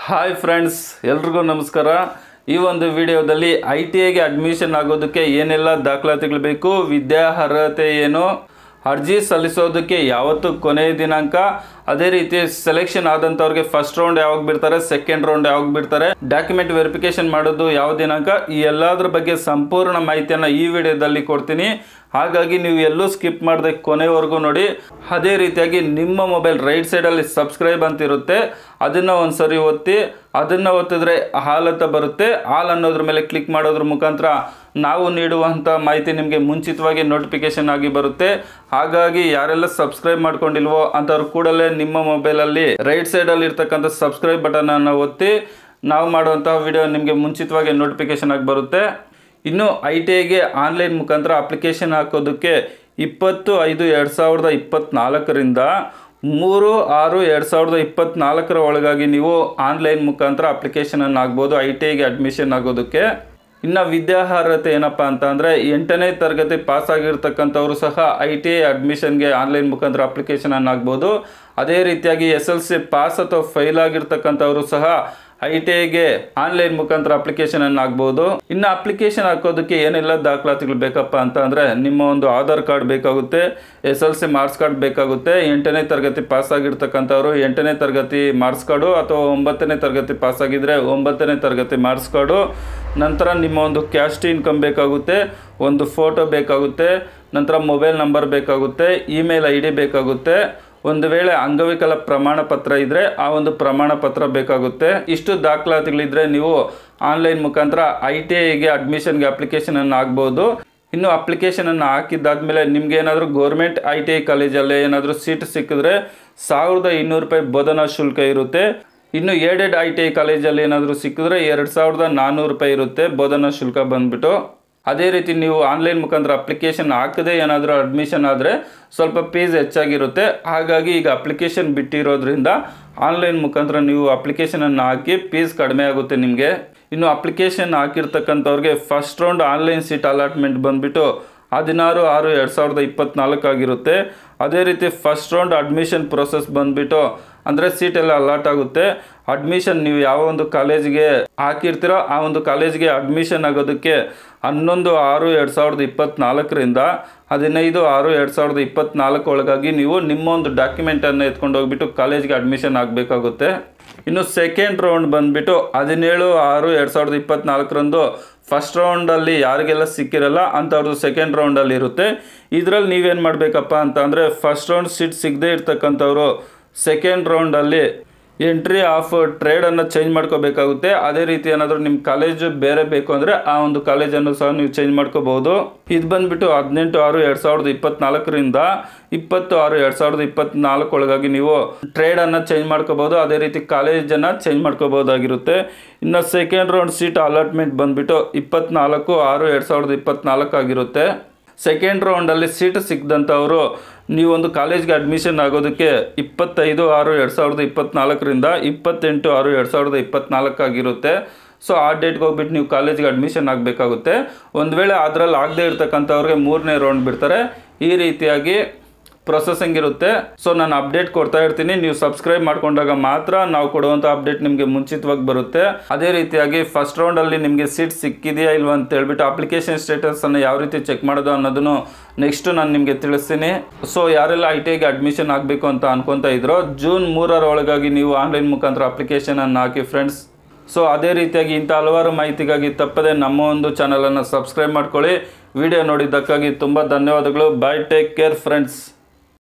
Hi friends, ಎಲ್ರಿಗೂ ನಮಸ್ಕಾರ. ಈ ಒಂದು ವಿಡಿಯೋದಲ್ಲಿ ITIಗೆ ಅಡ್ಮಿಷನ್ ಆಗೋದಕ್ಕೆ ಏನೆಲ್ಲ ದಾಖಲಾತಿಗಳು ಬೇಕು, ವಿದ್ಯಾರ್ಹತೆ ಏನು, ಅರ್ಜಿ ಸಲ್ಲಿಸೋದಕ್ಕೆ ಯಾವತ್ತು ಕೊನೆಯ ದಿನಾಂಕ, ಅದೇ ರೀತಿ ಸೆಲೆಕ್ಷನ್ ಆದಂಥವ್ರಿಗೆ ಫಸ್ಟ್ ರೌಂಡ್ ಯಾವಾಗ ಬಿಡ್ತಾರೆ, ಸೆಕೆಂಡ್ ರೌಂಡ್ ಯಾವಾಗ ಬಿಡ್ತಾರೆ, ಡಾಕ್ಯುಮೆಂಟ್ ವೆರಿಫಿಕೇಶನ್ ಮಾಡೋದು ಯಾವ ದಿನಾಂಕ, ಈ ಎಲ್ಲದ್ರ ಬಗ್ಗೆ ಸಂಪೂರ್ಣ ಮಾಹಿತಿಯನ್ನು ಈ ವಿಡಿಯೋದಲ್ಲಿ ಕೊಡ್ತೀನಿ. ಹಾಗಾಗಿ ನೀವು ಎಲ್ಲೂ ಸ್ಕಿಪ್ ಮಾಡದೆ ಕೊನೆವರೆಗೂ ನೋಡಿ. ಅದೇ ರೀತಿಯಾಗಿ ನಿಮ್ಮ ಮೊಬೈಲ್ ರೈಟ್ ಸೈಡಲ್ಲಿ ಸಬ್ಸ್ಕ್ರೈಬ್ ಅಂತಿರುತ್ತೆ, ಅದನ್ನು ಒಂದ್ಸರಿ ಒತ್ತಿ. ಅದನ್ನು ಒತ್ತಿದ್ರೆ ಹಾಲ್ ಅಂತ ಬರುತ್ತೆ. ಹಾಲ್ ಅನ್ನೋದ್ರ ಮೇಲೆ ಕ್ಲಿಕ್ ಮಾಡೋದ್ರ ಮುಖಾಂತರ ನಾವು ನೀಡುವಂಥ ಮಾಹಿತಿ ನಿಮಗೆ ಮುಂಚಿತವಾಗಿ ನೋಟಿಫಿಕೇಶನ್ ಆಗಿ ಬರುತ್ತೆ. ಹಾಗಾಗಿ ಯಾರೆಲ್ಲ ಸಬ್ಸ್ಕ್ರೈಬ್ ಮಾಡ್ಕೊಂಡಿಲ್ವೋ ಅಂಥವ್ರು ಕೂಡಲೇ ನಿಮ್ಮ ಮೊಬೈಲಲ್ಲಿ ರೈಟ್ ಸೈಡಲ್ಲಿ ಇರ್ತಕ್ಕಂಥ ಸಬ್ಸ್ಕ್ರೈಬ್ ಬಟನ್ ಅನ್ನು ಒತ್ತಿ. ನಾವು ಮಾಡುವಂತಹ ವಿಡಿಯೋ ನಿಮಗೆ ಮುಂಚಿತವಾಗಿ ನೋಟಿಫಿಕೇಶನ್ ಆಗಿ ಬರುತ್ತೆ. ಇನ್ನು ITIಗೆ ಆನ್ಲೈನ್ ಮುಖಾಂತರ ಅಪ್ಲಿಕೇಶನ್ ಹಾಕೋದಕ್ಕೆ 20/5/2024ರಿಂದ 3/6/2024 ಒಳಗಾಗಿ ನೀವು ಆನ್ಲೈನ್ ಮುಖಾಂತರ ಅಪ್ಲಿಕೇಶನನ್ನು ಆಗ್ಬೋದು ITIಗೆ ಅಡ್ಮಿಷನ್ ಆಗೋದಕ್ಕೆ. ಇನ್ನು ವಿದ್ಯಾರ್ಹತೆ ಏನಪ್ಪ ಅಂತ ಅಂದರೆ 8ನೇ ತರಗತಿ ಪಾಸ್ ಆಗಿರ್ತಕ್ಕಂಥವರು ಸಹ ITI ಅಡ್ಮಿಷನ್ಗೆ ಆನ್ಲೈನ್ ಮುಖಾಂತರ ಅಪ್ಲಿಕೇಶನನ್ನು ಆಗ್ಬೋದು. ಅದೇ ರೀತಿಯಾಗಿ SLC ಪಾಸ್ ಅಥವಾ ಫೈಲ್ ಆಗಿರ್ತಕ್ಕಂಥವರು ಸಹ ITIಗೆ ಆನ್ಲೈನ್ ಮುಖಾಂತರ ಅಪ್ಲಿಕೇಶನನ್ನು ಆಗ್ಬೋದು. ಇನ್ನು ಅಪ್ಲಿಕೇಶನ್ ಹಾಕೋದಕ್ಕೆ ಏನೆಲ್ಲ ದಾಖಲಾತಿಗಳು ಬೇಕಪ್ಪ ಅಂತ ಅಂದರೆ ನಿಮ್ಮ ಒಂದು ಆಧಾರ್ ಕಾರ್ಡ್ ಬೇಕಾಗುತ್ತೆ, SLC ಮಾರ್ಕ್ಸ್ ಕಾರ್ಡ್ ಬೇಕಾಗುತ್ತೆ. 8ನೇ ತರಗತಿ ಪಾಸ್ ಆಗಿರ್ತಕ್ಕಂಥವ್ರು 8ನೇ ತರಗತಿ ಮಾರ್ಕ್ಸ್ ಕಾರ್ಡು, ಅಥವಾ 9ನೇ ತರಗತಿ ಪಾಸ್ ಆಗಿದ್ದರೆ 9ನೇ ತರಗತಿ ಮಾರ್ಕ್ಸ್ ಕಾರ್ಡು. ನಂತರ ನಿಮ್ಮ ಒಂದು ಕ್ಯಾಸ್ಟ್ ಇನ್ಕಮ್ ಬೇಕಾಗುತ್ತೆ, ಒಂದು ಫೋಟೋ ಬೇಕಾಗುತ್ತೆ, ನಂತರ ಮೊಬೈಲ್ ನಂಬರ್ ಬೇಕಾಗುತ್ತೆ, ಇಮೇಲ್ ID ಬೇಕಾಗುತ್ತೆ. ಒಂದು ವೇಳೆ ಅಂಗವಿಕಲ ಪ್ರಮಾಣ ಪತ್ರ ಇದ್ದರೆ ಆ ಒಂದು ಪ್ರಮಾಣ ಪತ್ರ ಬೇಕಾಗುತ್ತೆ. ಇಷ್ಟು ದಾಖಲಾತಿಗಳಿದ್ರೆ ನೀವು ಆನ್ಲೈನ್ ಮುಖಾಂತರ ITIಗೆ ಅಡ್ಮಿಷನ್ಗೆ ಅಪ್ಲಿಕೇಶನನ್ನು ಆಗ್ಬೋದು. ಇನ್ನು ಅಪ್ಲಿಕೇಶನನ್ನು ಹಾಕಿದ್ದಾದಮೇಲೆ ನಿಮ್ಗೆ ಏನಾದರೂ ಗೌರ್ಮೆಂಟ್ ITI ಕಾಲೇಜಲ್ಲೇ ಏನಾದರೂ ಸೀಟ್ ಸಿಕ್ಕಿದ್ರೆ 1200 ರೂಪಾಯಿ ಬೋಧನಾ ಶುಲ್ಕ ಇರುತ್ತೆ. ಇನ್ನು ಏಡೆಡ್ ITI ಕಾಲೇಜಲ್ಲಿ ಏನಾದರೂ ಸಿಕ್ಕಿದ್ರೆ 2400 ರೂಪಾಯಿ ಇರುತ್ತೆ ಬೋಧನಾ ಶುಲ್ಕ ಬಂದ್ಬಿಟ್ಟು. ಅದೇ ರೀತಿ ನೀವು ಆನ್ಲೈನ್ ಮುಖಾಂತರ ಅಪ್ಲಿಕೇಶನ್ ಹಾಕದೆ ಏನಾದರೂ ಅಡ್ಮಿಷನ್ ಆದರೆ ಸ್ವಲ್ಪ ಫೀಸ್ ಹೆಚ್ಚಾಗಿರುತ್ತೆ. ಹಾಗಾಗಿ ಈಗ ಅಪ್ಲಿಕೇಶನ್ ಬಿಟ್ಟಿರೋದ್ರಿಂದ ಆನ್ಲೈನ್ ಮುಖಾಂತರ ನೀವು ಅಪ್ಲಿಕೇಶನನ್ನು ಹಾಕಿ ಫೀಸ್ ಕಡಿಮೆ ಆಗುತ್ತೆ ನಿಮಗೆ. ಇನ್ನು ಅಪ್ಲಿಕೇಶನ್ ಹಾಕಿರ್ತಕ್ಕಂಥವ್ರಿಗೆ first round online seat allotment ಬಂದುಬಿಟ್ಟು 16/6/2024 ಆಗಿರುತ್ತೆ. ಅದೇ ರೀತಿ ಫಸ್ಟ್ ರೌಂಡ್ ಅಡ್ಮಿಷನ್ ಪ್ರೊಸೆಸ್ ಬಂದುಬಿಟ್ಟು ಅಂದರೆ ಸೀಟೆಲ್ಲ ಅಲಾಟ್ ಆಗುತ್ತೆ. ಅಡ್ಮಿಷನ್ ನೀವು ಯಾವ ಒಂದು ಕಾಲೇಜಿಗೆ ಹಾಕಿರ್ತೀರೋ ಆ ಒಂದು ಕಾಲೇಜಿಗೆ ಅಡ್ಮಿಷನ್ ಆಗೋದಕ್ಕೆ 11/6/2024ರಿಂದ 15/6/2024 ಒಳಗಾಗಿ ನೀವು ನಿಮ್ಮ ಒಂದು ಡಾಕ್ಯುಮೆಂಟನ್ನು ಎತ್ಕೊಂಡು ಹೋಗ್ಬಿಟ್ಟು ಕಾಲೇಜಿಗೆ ಅಡ್ಮಿಷನ್ ಆಗಬೇಕಾಗುತ್ತೆ. ಇನ್ನು ಸೆಕೆಂಡ್ ರೌಂಡ್ ಬಂದುಬಿಟ್ಟು 17/6/2024ರಂದು ಫಸ್ಟ್ ರೌಂಡಲ್ಲಿ ಯಾರಿಗೆಲ್ಲ ಸಿಕ್ಕಿರಲ್ಲ ಅಂಥವ್ರದ್ದು ಸೆಕೆಂಡ್ ರೌಂಡಲ್ಲಿ ಇರುತ್ತೆ. ಇದರಲ್ಲಿ ನೀವೇನು ಮಾಡಬೇಕಪ್ಪ ಅಂತ ಅಂದರೆ ಫಸ್ಟ್ ರೌಂಡ್ ಸೀಟ್ ಸಿಗದೇ ಇರ್ತಕ್ಕಂಥವ್ರು ಸೆಕೆಂಡ್ ರೌಂಡಲ್ಲಿ ಎಂಟ್ರಿ ಆಫ್ ಟ್ರೇಡನ್ನು ಚೇಂಜ್ ಮಾಡ್ಕೋಬೇಕಾಗುತ್ತೆ. ಅದೇ ರೀತಿ ಏನಾದರೂ ನಿಮ್ಮ ಕಾಲೇಜು ಬೇರೆ ಬೇಕು ಅಂದರೆ ಆ ಒಂದು ಕಾಲೇಜನ್ನು ಸಹ ನೀವು ಚೇಂಜ್ ಮಾಡ್ಕೋಬಹುದು. ಇದು ಬಂದುಬಿಟ್ಟು 18/6/2024ರಿಂದ 20/6/2024 ಒಳಗಾಗಿ ನೀವು ಟ್ರೇಡನ್ನು ಚೇಂಜ್ ಮಾಡ್ಕೋಬೋದು. ಅದೇ ರೀತಿ ಕಾಲೇಜನ್ನು ಚೇಂಜ್ ಮಾಡ್ಕೋಬೋದಾಗಿರುತ್ತೆ. ಇನ್ನು ಸೆಕೆಂಡ್ ರೌಂಡ್ ಸೀಟ್ ಅಲಾಟ್ಮೆಂಟ್ ಬಂದುಬಿಟ್ಟು 24/6/2024 ಆಗಿರುತ್ತೆ. ಸೆಕೆಂಡ್ ರೌಂಡಲ್ಲಿ ಸೀಟ್ ಸಿಕ್ಕಿದಂಥವರು ನೀವೊಂದು ಕಾಲೇಜ್ಗೆ ಅಡ್ಮಿಷನ್ ಆಗೋದಕ್ಕೆ 25/6/2024ರಿಂದ 28/6/2024 ಆಗಿರುತ್ತೆ. ಸೊ ಆ ಡೇಟ್ಗೆ ಹೋಗ್ಬಿಟ್ಟು ನೀವು ಕಾಲೇಜಿಗೆ ಅಡ್ಮಿಷನ್ ಆಗಬೇಕಾಗುತ್ತೆ. ಒಂದು ವೇಳೆ ಅದರಲ್ಲಿ ಆಗದೆ ಇರ್ತಕ್ಕಂಥವ್ರಿಗೆ 3ನೇ ರೌಂಡ್ ಬಿಡ್ತಾರೆ. ಈ ರೀತಿಯಾಗಿ ಪ್ರೊಸೆಸಿಂಗ್ ಇರುತ್ತೆ. ಸೊ ನಾನು ಅಪ್ಡೇಟ್ ಕೊಡ್ತಾ ಇರ್ತೀನಿ, ನೀವು ಸಬ್ಸ್ಕ್ರೈಬ್ ಮಾಡ್ಕೊಂಡಾಗ ಮಾತ್ರ ನಾವು ಕೊಡುವಂಥ ಅಪ್ಡೇಟ್ ನಿಮಗೆ ಮುಂಚಿತವಾಗಿ ಬರುತ್ತೆ. ಅದೇ ರೀತಿಯಾಗಿ ಫಸ್ಟ್ ರೌಂಡಲ್ಲಿ ನಿಮಗೆ ಸೀಟ್ ಸಿಕ್ಕಿದೆಯಾ ಇಲ್ವಾ ಅಂತ ಹೇಳ್ಬಿಟ್ಟು ಅಪ್ಲಿಕೇಶನ್ ಸ್ಟೇಟಸನ್ನು ಯಾವ ರೀತಿ ಚೆಕ್ ಮಾಡೋದು ಅನ್ನೋದನ್ನು ನೆಕ್ಸ್ಟ್ ನಾನು ನಿಮಗೆ ತಿಳಿಸ್ತೀನಿ. ಸೊ ಯಾರೆಲ್ಲ ITIಗೆ ಅಡ್ಮಿಷನ್ ಆಗಬೇಕು ಅಂತ ಅನ್ಕೊತಾ ಇದ್ರೋ ಜೂನ್ 3ರ ಒಳಗಾಗಿ ನೀವು ಆನ್ಲೈನ್ ಮುಖಾಂತರ ಅಪ್ಲಿಕೇಶನನ್ನು ಹಾಕಿ ಫ್ರೆಂಡ್ಸ್. ಸೊ ಅದೇ ರೀತಿಯಾಗಿ ಇಂಥ ಹಲವಾರು ಮಾಹಿತಿಗಾಗಿ ತಪ್ಪದೆ ನಮ್ಮ ಒಂದು ಚಾನಲನ್ನು ಸಬ್ಸ್ಕ್ರೈಬ್ ಮಾಡ್ಕೊಳ್ಳಿ. ವಿಡಿಯೋ ನೋಡಿದ್ದಕ್ಕಾಗಿ ತುಂಬ ಧನ್ಯವಾದಗಳು. ಬಾಯ್, ಟೇಕ್ ಕೇರ್ ಫ್ರೆಂಡ್ಸ್.